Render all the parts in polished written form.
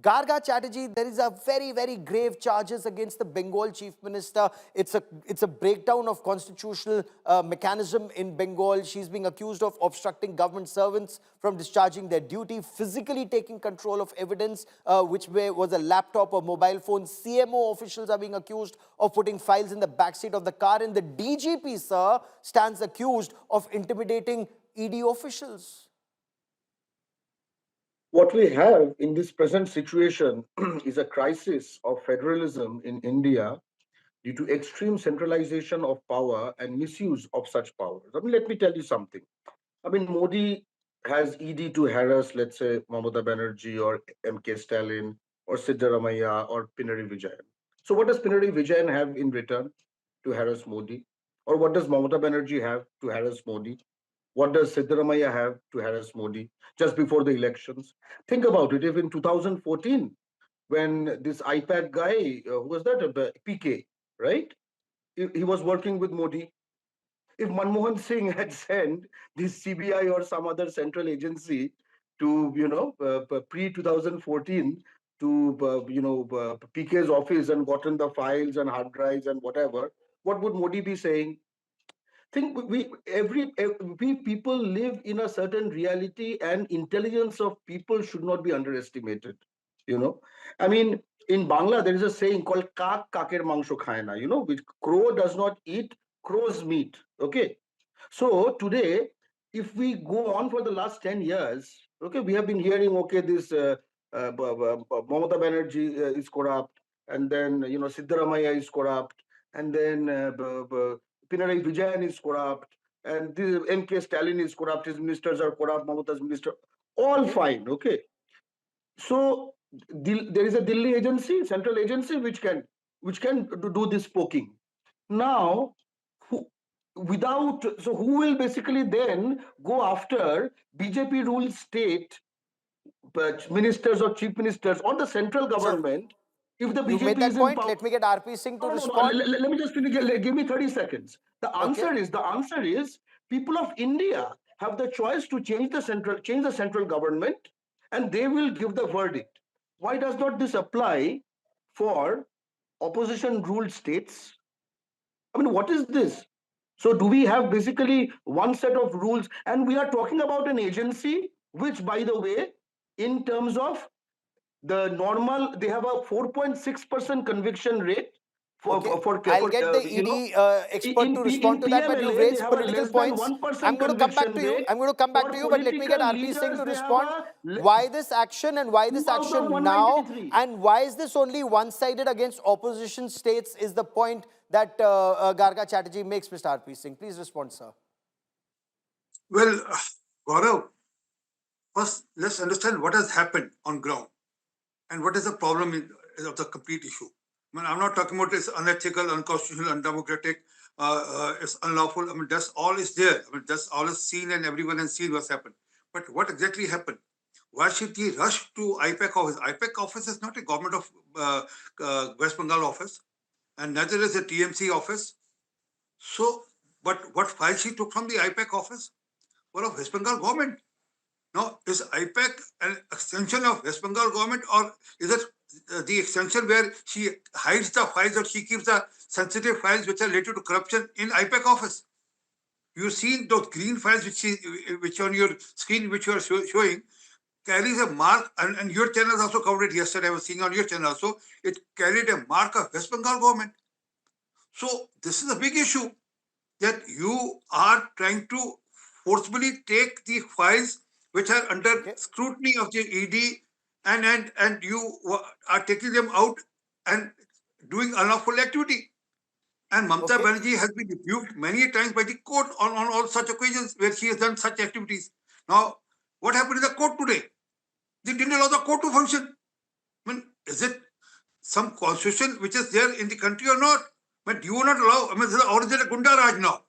Garga Chatterjee, there is a very, very grave charges against the Bengal Chief Minister. It's a breakdown of constitutional mechanism in Bengal. She's being accused of obstructing government servants from discharging their duty, physically taking control of evidence, which was a laptop or mobile phone. CMO officials are being accused of putting files in the backseat of the car. And the DGP, sir, stands accused of intimidating ED officials. What we have in this present situation is a crisis of federalism in India due to extreme centralization of power and misuse of such powers. Let me tell you something. Modi has ED to harass, let's say, Mamata Banerjee or MK Stalin or Siddaramaiah or Pinarayi Vijayan. So what does Pinarayi Vijayan have in return to harass Modi? Or what does Mamata Banerjee have to harass Modi? What does Siddaramaiah have to harass Modi just before the elections? Think about it. If in 2014, when this IPAC guy, who was that? PK, right? He was working with Modi. If Manmohan Singh had sent this CBI or some other central agency to, pre-2014 to, PK's office and gotten the files and hard drives and whatever, what would Modi be saying? Think we people live in a certain reality, and intelligence of people should not be underestimated. In Bangla there is a saying called "Kak kaker mangsho khaye na," which crow does not eat crow's meat. Okay, so today, if we go on for the last 10 years, okay, we have been hearing, okay, this Mamata Banerjee is corrupt, and then Siddaramaiah is corrupt, and then Pinarayi Vijayan is corrupt, and this MK Stalin is corrupt, his ministers are corrupt, Mamata's minister, all fine, okay. So there is a Delhi agency, central agency, which can do this poking. Now, who will basically then go after BJP ruled state ministers or chief ministers or the central government? If the BJP made that is point. in power, Let me get R.P. Singh to respond. Let me just finish. Give me 30 seconds. The answer is people of India have the choice to change the central government, and they will give the verdict. Why does not this apply for opposition ruled states? What is this? So do we have basically one set of rules? And we are talking about an agency which, by the way, in terms of the normal, they have a 4.6% conviction rate. I'll get the ED expert to respond to that, but you raised political points. I'm going to come back to you. But let me get R.P. Singh to respond. Why this action and why this action now? And why is this only one-sided against opposition states is the point that Garga Chatterjee makes, Mr. R.P. Singh. Please respond, sir. Well, Gaurav, first let's understand what has happened on ground and what is the problem of the complete issue. I'm not talking about it's unethical, unconstitutional, undemocratic, it's unlawful. That's all is there. That's all is seen and everyone has seen what's happened. But what exactly happened? Why should he rush to IPAC office? IPAC office is not a government of West Bengal office, and neither is a TMC office. So, but what file she took from the IPAC office were of West Bengal government. Now, is IPAC an extension of West Bengal government, or is it the extension where she hides the files or she keeps the sensitive files which are related to corruption in IPAC office? You've seen those green files which on your screen, which you are showing, carries a mark, and your channel also covered it yesterday. I was seeing on your channel also, it carried a mark of West Bengal government. So this is a big issue, that you are trying to forcibly take the files which are under scrutiny of the ED, and you are taking them out and doing unlawful activity. And Mamata Banerjee has been rebuked many times by the court on all such occasions where she has done such activities. Now, what happened in the court today? They didn't allow the court to function. Is it some constitution which is there in the country or not? But you will not allow, or is it a Gunda Raj now?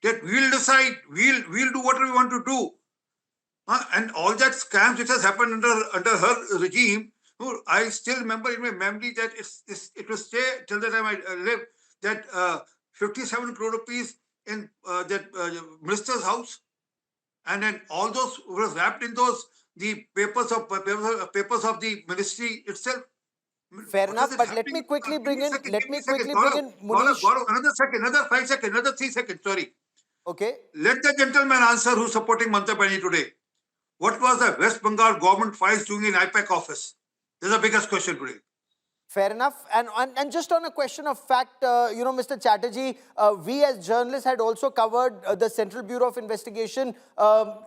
That we'll decide, we'll do whatever we want to do. And all that scams which has happened under her regime, I still remember in my memory that it was till the time I lived, that 57 crore rupees in that minister's house, and then all those was wrapped in those the papers of the ministry itself. Fair What enough, is it but let happening? me quickly Give bring me a in, second. let Give me me a second. quickly bring in Munish. Another second. Another 5 seconds. Another 3 seconds. Sorry. Okay. Let the gentleman answer who's supporting Mamata Banerjee today. What was the West Bengal government files doing in IPAC office? This is the biggest question today. Fair enough. And just on a question of fact, Mr. Chatterjee, we as journalists had also covered the Central Bureau of Investigation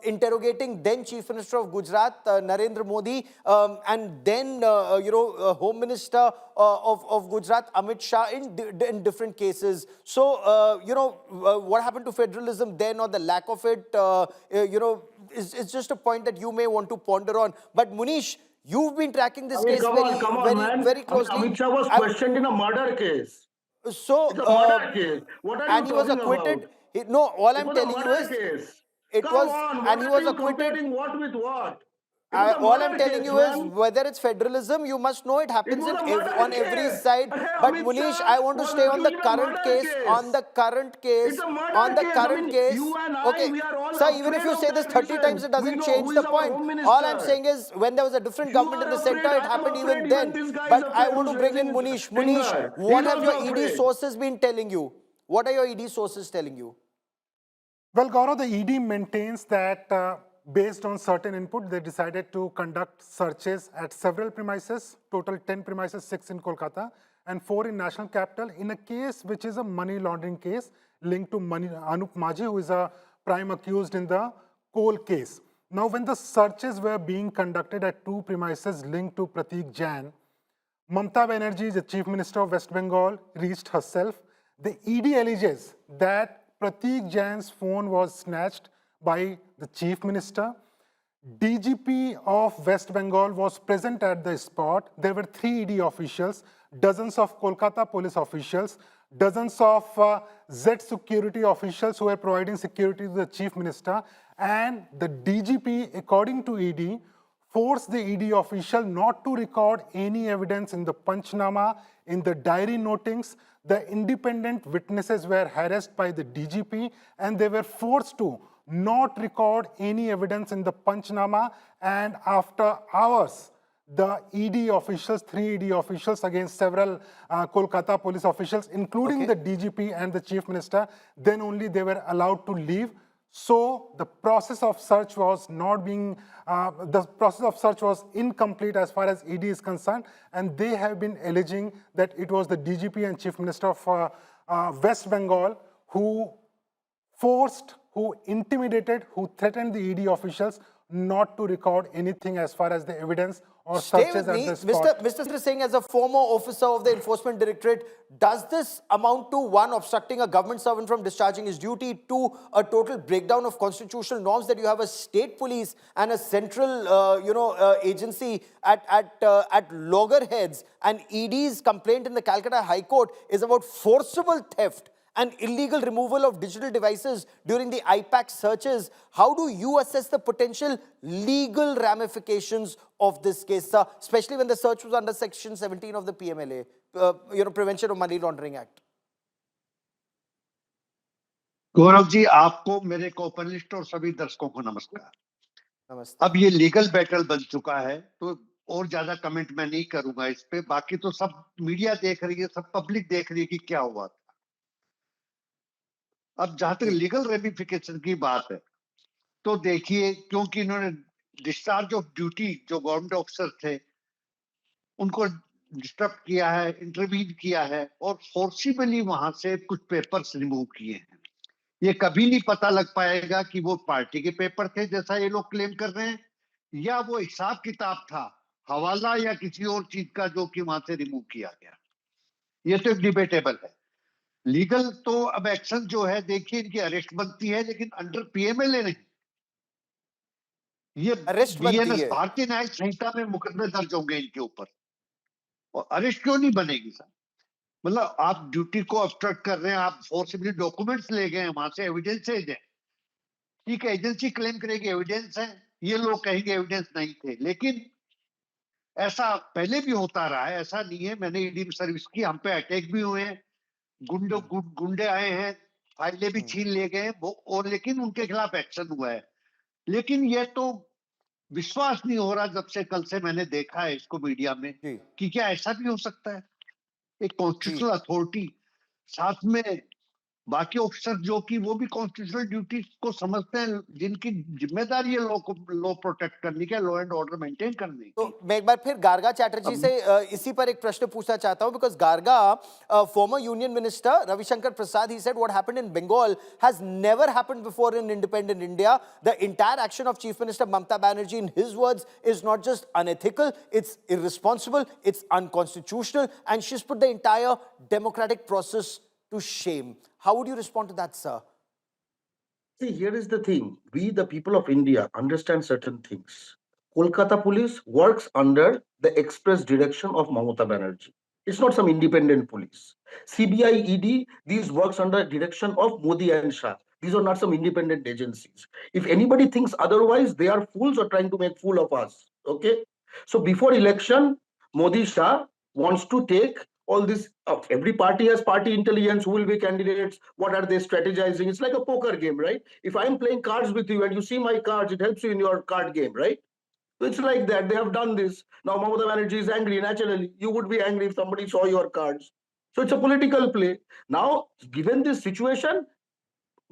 interrogating then Chief Minister of Gujarat, Narendra Modi, and then, Home Minister of Gujarat, Amit Shah, in different cases. So, what happened to federalism then, or the lack of it, is just a point that you may want to ponder on. But Munish, you've been tracking I this mean, case come on, man. very I mean, closely. Amit Shah was questioned in a murder case. So, It's a murder case. What are you and he was talking about? acquitted. No, all It I'm was a telling you murder is, case. it Come was, on, and what he are was you acquitted. comparing what with what? It was a All I'm murder telling case, you is, man. whether it's federalism, you must know it It happens was in a murder on every case. side. Hey, But Amit Munish, Shah I want to was stay on the accused in a current murder case. On case. the current case. It's a On murder the case. I current mean, case. you and I, Okay. we are all So even if afraid you of say this that. 30 times, Listen, it we doesn't know who change is the our point. home All I'm minister. saying is, when there was a different You government in are the center, afraid. it I am happened afraid. even Even then. this guy is But I afraid want who's to bring in raising Munish. Munish, finger. what He's have your also ED afraid. sources been telling you? What are your ED sources telling you? Well, Gaurav, the ED maintains that based on certain input, they decided to conduct searches at several premises, total 10 premises, 6 in Kolkata and 4 in National Capital, in a case which is a money laundering case linked to Anup Maji, who is a prime accused in the coal case. Now, when the searches were being conducted at 2 premises linked to Pratik Jain, Mamata Banerjee, the Chief Minister of West Bengal, reached herself. The ED alleges that Pratik Jain's phone was snatched by the Chief Minister. DGP of West Bengal was present at the spot. There were 3 ED officials, dozens of Kolkata police officials, dozens of Z security officials who were providing security to the Chief Minister. And the DGP, according to ED, forced the ED official not to record any evidence in the Panchnama, in the diary notings. The independent witnesses were harassed by the DGP and they were forced to not record any evidence in the Panchnama. And after hours, the ED officials, 3 ED officials against several Kolkata police officials, including the DGP and the Chief Minister, then only they were allowed to leave. So the process of search was not being, the process of search was incomplete as far as ED is concerned, and they have been alleging that it was the DGP and Chief Minister of West Bengal who forced, who intimidated, who threatened the ED officials not to record anything as far as the evidence or Stay searches with at me. the spot. Mr. Singh, as a former officer of the Enforcement Directorate, does this amount to, one, obstructing a government servant from discharging his duty, 2, a total breakdown of constitutional norms, that you have a state police and a central, agency at loggerheads, and ED's complaint in the Calcutta High Court is about forcible theft and illegal removal of digital devices during the IPAC searches? How do you assess the potential legal ramifications of this case, sir, especially when the search was under Section 17 of the PMLA, Prevention of Money Laundering Act? Gaurav ji, आपको, मेरे को-पैनलिस्ट और सभी दर्शकों को नमस्कार। नमस्ते। अब ये लीगल बैटल बन चुका है, तो और ज्यादा कमेंट मैं नहीं करूंगा इस पे। बाकी तो सब मीडिया देख रही है, सब पब्लिक देख रही है कि क्या हुआ था। अब जहां तक लीगल रेमिफिकेशन की बात है, तो देखिए, क्योंकि इन्होंने डिस्चार्ज ऑफ ड्यूटी जो गवर्नमेंट ऑफिसर थे उनको डिस्टर्ब किया है, इंटरवीन किया है और फोर्सिबली वहां से कुछ पेपर्स रिमूव किए हैं। ये कभी नहीं पता लग पाएगा कि वो पार्टी के पेपर थे जैसा ये लोग क्लेम कर रहे हैं, या वो हिसाब किताब था, हवाला या किसी और चीज का जो कि वहां से रिमूव किया गया। ये तो एक डिबेटेबल है। लीगल तो अब एक्शन जो है, देखिए, इनकी अरेस्ट बनती है, लेकिन अंडर पीएमएलए नहीं। ये अरेस्ट बनती बीएनएस, है। भारतीय न्यायिक संहिता में मुकदमे दर्ज होंगे इनके ऊपर, और अरेस्ट क्यों नहीं बनेगी सर? मतलब आप ड्यूटी को ऑब्स्ट्रक्ट कर रहे हैं, आप फोर्सिबली डॉक्यूमेंट्स ले गए, वहां से एविडेंसेज है, ठीक है, एजेंसी क्लेम करेगी एविडेंस है, ये लोग कहेंगे एविडेंस नहीं थे। लेकिन ऐसा पहले भी होता रहा है, ऐसा नहीं है। मैंने ईडी सर्विस की, हम पे अटैक भी हुए हैं, गुंडे आए हैं, फाइलें भी छीन ले गए, और लेकिन उनके खिलाफ एक्शन हुआ है। लेकिन ये तो विश्वास नहीं हो रहा जब से कल से मैंने देखा है इसको मीडिया में जी कि क्या ऐसा भी हो सकता है एक जी कॉन्स्टिट्यूशनल अथॉरिटी साथ में बाकी ऑफिसर जो कि वो भी कॉन्स्टिट्यूशनल ड्यूटी को समझते हैं जिनकी जिम्मेदारी है लॉ प्रोटेक्ट करने की लॉ एंड ऑर्डर मेंटेन करने तो की मैं एक बार फिर गार्गा चैटर्जी से इसी पर एक प्रश्न पूछना चाहता हूं because Garga former union minister Ravi Shankar Prasad, he said what happened in Bengal has never happened before in independent India. The entire action of Chief Minister Mamata Banerjee, in his words, is not just unethical, it's irresponsible, it's unconstitutional, and she's put the entire democratic process to shame. How would you respond to that, sir? See, here is the thing. We, the people of India, understand certain things. Kolkata police works under the express direction of Mamata Banerjee. It's not some independent police. CBI, ED, these works under direction of Modi and Shah. These are not some independent agencies. If anybody thinks otherwise, they are fools or trying to make fool of us. Okay? So before election, Modi Shah wants to take all this. Every party has party intelligence. Who will be candidates? What are they strategizing? It's like a poker game, right? If I'm playing cards with you and you see my cards, it helps you in your card game, right? So it's like that. They have done this. Now Mamata Banerjee is angry. Naturally, you would be angry if somebody saw your cards. So it's a political play. Now, given this situation,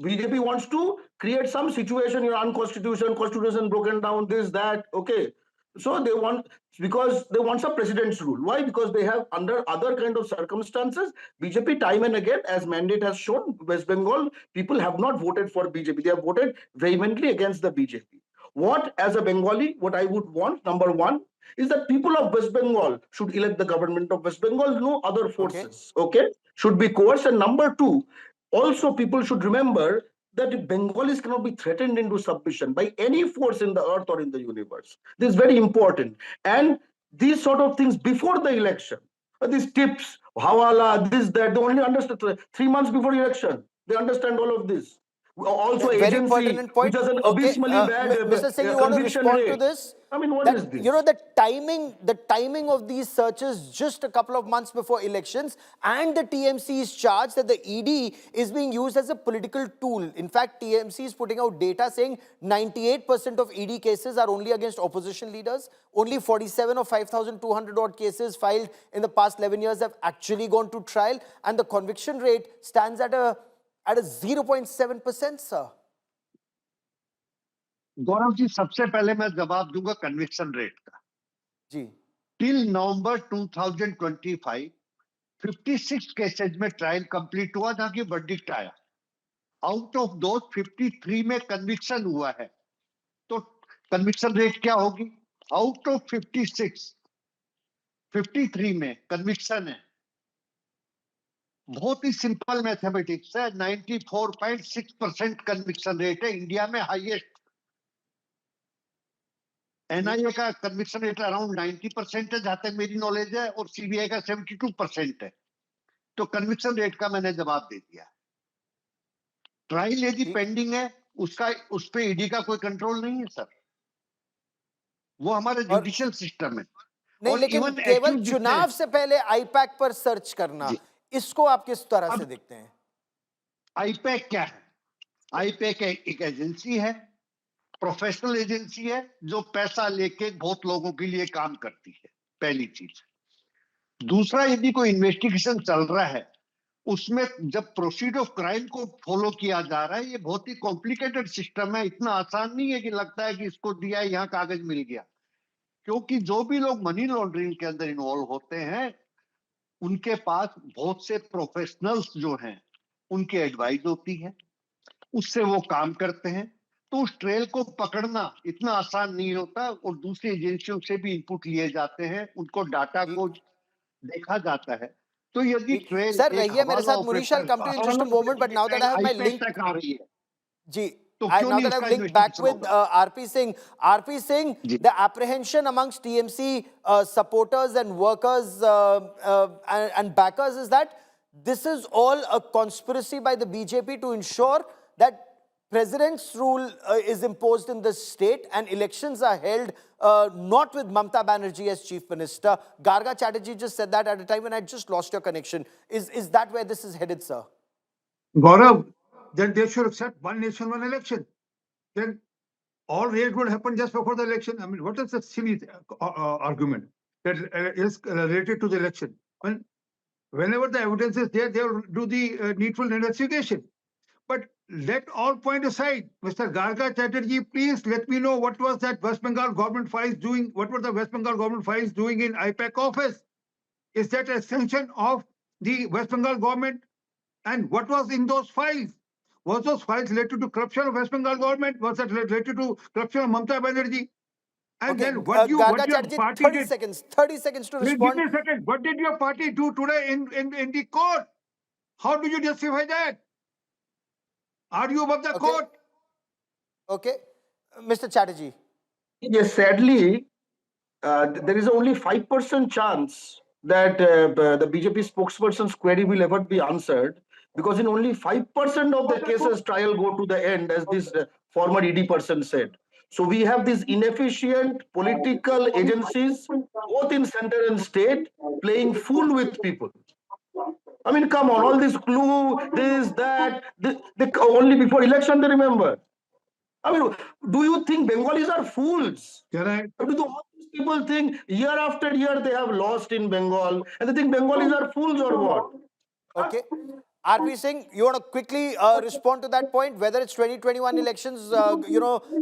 BJP wants to create some situation, unconstitutional, constitution broken down, this, that, okay. So they want, because they want some president's rule. Why? Because they have, under other kind of circumstances, BJP time and again, as mandate has shown, West Bengal, people have not voted for BJP. They have voted vehemently against the BJP. What, as a Bengali, what I would want, number one, is that people of West Bengal should elect the government of West Bengal, no other forces, okay, should be coerced. And number two, also, people should remember that Bengalis cannot be threatened into submission by any force in the earth or in the universe. This is very important. And these sort of things before the election, these tips, hawala, this, that, they only understand 3 months before election. They understand all of this. Also, Very agency, pertinent which point. has an Okay, abysmally bad Mr. Singh, you want to conviction respond to rate. this? I mean, what is That, you know, this? the timing of these searches just a couple of months before elections, and the TMC's charge that the ED is being used as a political tool. In fact, TMC is putting out data saying 98% of ED cases are only against opposition leaders. Only 47 of 5,200 odd cases filed in the past 11 years have actually gone to trial, and the conviction rate stands at a 0.7%, sir. Gaurav ji सबसे पहले मैं जवाब दूंगा conviction rate का जी till नवंबर 2025 56 cases में trial complete हुआ जहां की वर्डिक्ट आया आउट ऑफ दोस 53 में कन्विक्शन हुआ है तो कन्विक्शन रेट क्या होगी आउट ऑफ 56 53 में कन्विक्शन है बहुत ही सिंपल मैथमेटिक्स है 94.6% कन्विक्शन रेट है इंडिया में हाईएस्ट एनआईए का कन्विक्शन रेट अराउंड 90% है जहां तक मेरी नॉलेज है और सीबीआई का 72% है तो कन्विक्शन रेट का मैंने जवाब दे दिया ट्रायल यदि पेंडिंग है उसका उस पे ईडी का कोई कंट्रोल नहीं है सर वो हमारा जुडिशियल सिस्टम है नहीं, लेकिन केवल चुनाव से पहले आईपैक पर सर्च करना, इसको आप किस तरह से देखते हैं? आईपैक क्या है? आईपैक एक एजेंसी है, प्रोफेशनल एजेंसी है जो पैसा लेके बहुत लोगों के लिए काम करती है, पहली चीज। दूसरा, यदि कोई इन्वेस्टिगेशन चल रहा है उसमें जब प्रोसीड ऑफ क्राइम को फॉलो किया जा रहा है, ये बहुत ही कॉम्प्लिकेटेड सिस्टम है, इतना आसान नहीं है कि लगता है कि इसको दिया यहाँ कागज मिल गया, क्योंकि जो भी लोग मनी लॉन्ड्रिंग के अंदर इन्वॉल्व होते हैं उनके पास बहुत से प्रोफेशनल्स जो हैं उनकी एडवाइस होती है, उससे वो काम करते हैं, तो उस ट्रेल को पकड़ना इतना आसान नहीं होता और दूसरी एजेंसियों से भी इनपुट लिए जाते हैं, उनको डाटा को देखा जाता है। तो यदि ट्रेल सर रहिए मेरे साथ, Munish, I'll come to you in just a moment, but now that I have my link तक आ रही है जी, तो now that I've linked back with R.P. Singh, the apprehension amongst TMC supporters and workers and backers is that this is all a conspiracy by the BJP to ensure that president's rule is imposed in the state and elections are held not with Mamata Banerjee as chief minister. Garga Chatterjee just said that at a time when I just lost your connection. Is that where this is headed, sir? Gaurav, then they should accept one nation, one election. Then all raids would happen just before the election. I mean, what is the silly argument that is related to the election? Whenever the evidence is there, they will do the needful investigation. But let all point aside, Mr. Garga Chatterjee, please let me know what was that West Bengal government files doing? What were the West Bengal government files doing in IPAC office? Is that a sanction of the West Bengal government? And what was in those files? Was those files related to corruption of West Bengal government? Was that related to corruption of Mamata Banerjee? And Okay, then what your Chatterjee, party 30 did? seconds, 30 seconds to Please give respond. me a second. What did your party do today in the court? How do you justify that? Are you above the Okay. court? Okay. Mr. Chatterjee. Yes, sadly, there is only 5% chance that the BJP spokesperson's query will ever be answered, because in only 5% of the cases trial go to the end, as this former ED person said. So we have these inefficient political agencies, both in center and state, playing fool with people. I mean, come on, all this clue, this, that, only before election they remember. I mean, do you think Bengalis are fools? Can I? Do all these people think year after year they have lost in Bengal, and they think Bengalis are fools or what? Okay. R.P. Singh, you want to quickly respond to that point, whether it's 2021 elections,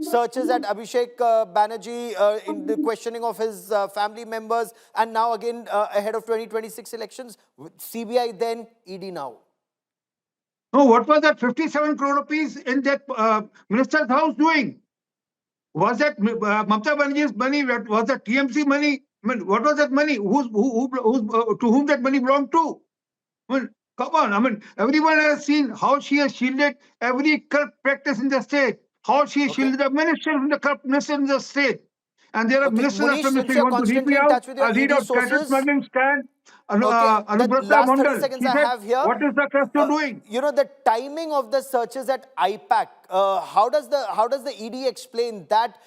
searches at Abhishek Banerjee in the questioning of his family members, and now again ahead of 2026 elections, CBI then, ED now. No, what was that 57 crore rupees in that minister's house doing? Was that Mamata Banerjee's money? Was that TMC money? I mean, what was that money? To whom that money belonged to? I mean, come on. I mean, everyone has seen how she has shielded every corrupt practice in the state, how she has shielded the ministers from the corrupt ministers in the state. And there are ministers Munish, after since minister. You you're want to read me constantly in out? touch with your I'll read ED out cattle sources. smuggling stand. Okay, the Anubrata last 30 Mandal. seconds She I said, have here. what is the cluster doing? You know, the timing of the searches at IPAC, how does the ED explain that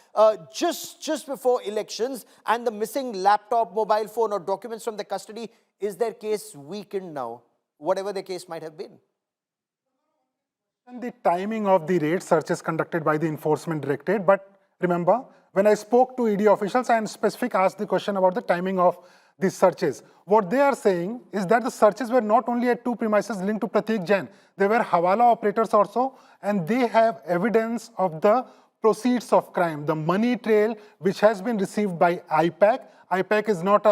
just before elections, and the missing laptop, mobile phone or documents from the custody, is their case weakened now, whatever the case might have been? And the timing of the raid searches conducted by the Enforcement Directorate, but remember, when I spoke to ED officials, I specifically asked the question about the timing of these searches. What they are saying is that the searches were not only at two premises linked to Pratik Jain, there were Hawala operators also, and they have evidence of the proceeds of crime, the money trail which has been received by IPAC. IPAC is not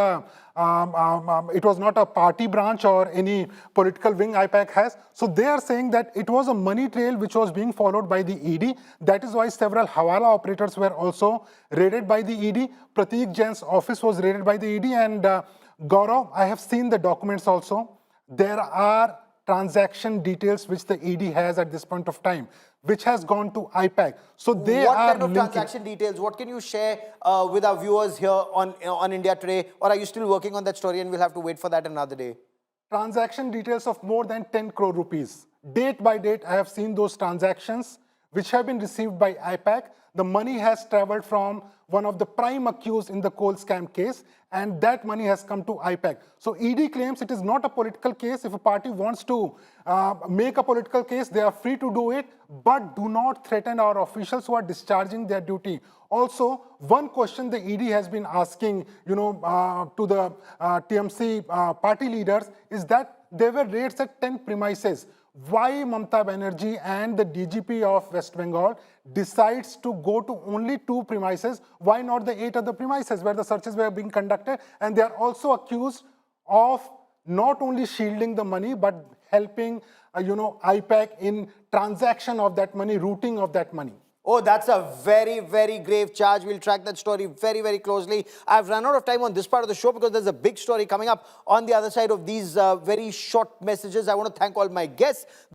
it was not a party branch or any political wing IPAC has. So they are saying that it was a money trail which was being followed by the ED. That is why several Hawala operators were also raided by the ED. Pratik Jain's office was raided by the ED. And Gaurav, I have seen the documents also. There are transaction details which the ED has at this point of time, which has gone to IPAC. So they what are kind of transaction details? What can you share with our viewers here on India Today? Or are you still working on that story and we'll have to wait for that another day? Transaction details of more than 10 crore rupees. Date by date, I have seen those transactions which have been received by IPAC. The money has traveled from one of the prime accused in the coal scam case, and that money has come to IPAC. So ED claims it is not a political case. If a party wants to make a political case, they are free to do it, but do not threaten our officials who are discharging their duty. Also, one question the ED has been asking, to the TMC party leaders is that there were raids at 10 premises. Why Mamata Banerjee and the DGP of West Bengal decides to go to only 2 premises? Why not the 8 other premises where the searches were being conducted? And they are also accused of not only shielding the money, but helping, IPAC in transaction of that money, routing of that money. Oh, that's a very, very grave charge. We'll track that story very, very closely. I've run out of time on this part of the show because there's a big story coming up on the other side of these very short messages. I want to thank all my guests.